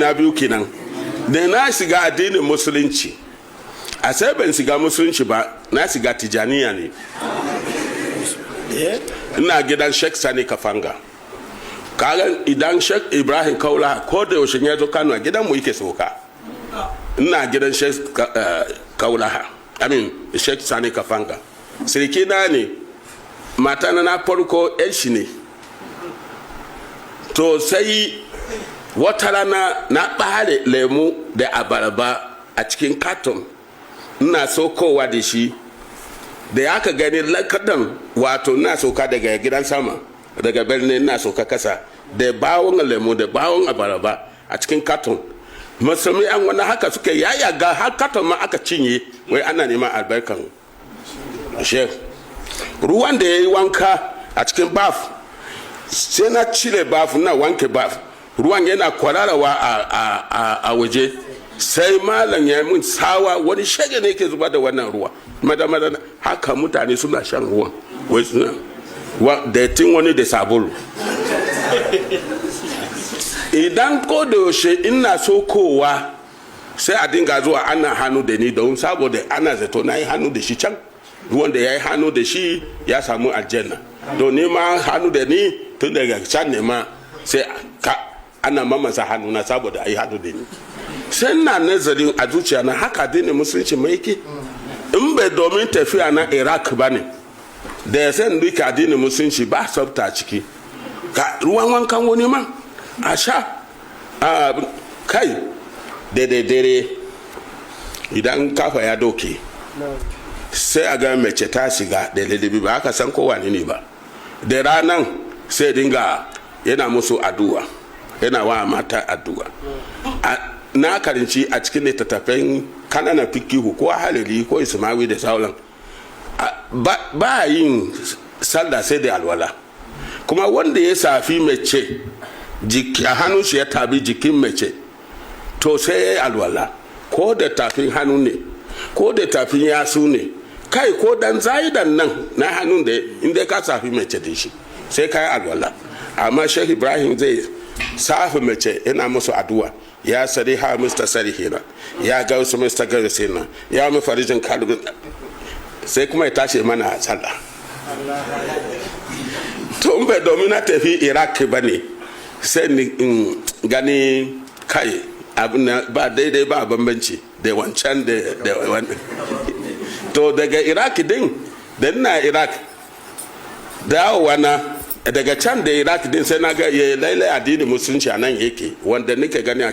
na biyu kenan da na shiga addinin musulunci a sai ban shiga musulunci ba na shiga tijjaniya ne ina gidan Sheikh Sani Kafanga kagan idan Sheikh Ibrahim Kaula ko da yaushe ya zo Kano a gidan mu yake soka ina gidan Sheikh Kaula Sheikh Sani Kafanga sirki na ne mata na farko yan shi ne to sai wata rana na ɓare lemu da abarba a cikin katon ina sokowa da shi da ya ka gani lakadan wato na soka daga gidan sama daga birni na soka kasa da bawon lemu da bawon abarba a cikin katon musulmi an wani haka suke yayaga har katon ma aka cinye wai ana neman albarkan shek ruwan da ya yi wanka a cikin baf sai na cire baf na wanke baf ruwan yana kwararawa a waje sai malam ya mun sawa wani shege ne ke zuba da wannan ruwa madamada haka mutane suna shan ruwan wai suna da tin wani da sabulu idan ko da yaushe ina so kowa sai a dinga zuwa ana hannu da ni don saboda ana zato na yi hannu da shi can ruwan da ya yi hannu da shi ya samu aljanna don ni ma hannu da ni tun daga can ne ma sai ana mamasa hannu na saboda a yi hannu da ni sai na nazarin a zuciya na haka addinin musulunci mai yake in bai domin tafiya na iraq ba ne da ya san duka addinin musulunci ba sabta ciki ka ruwan wankan wani ma a sha kai daidai idan kafa ya doke sai a ga mace ta shiga da ladabi ba aka san kowa ne ba da ranan sai dinga yana musu addu'a yana wa mata addu'a na karinci a cikin littattafan kanana fikihu ko halili ko ismawi da sauran ba yin sallah sai da alwala kuma wanda ya safi mace a hannun shi ya tabi jikin mace to sai ya yi alwala ko da tafin hannu ne ko da tafin yasu ne kai ko dan zaidan nan na hannun da inda ka safi mace da shi sai ka yi alwala amma Sheikh Ibrahim zai safi mace yana musu addu'a ya sariha Mr. Sarihina ya gausu Mr. Gausina ya mafarijin kalbin sai kuma ya tashi mana sallah to in bai domin na tafi Iraq ba ne sai ni gani kai abin ba daidai ba bambanci da wancan da wannan to daga Iraq din da ina Iraq dawowa na daga can da Iraq din sai na ga lailai addinin musulunci a nan yake wanda nake gani a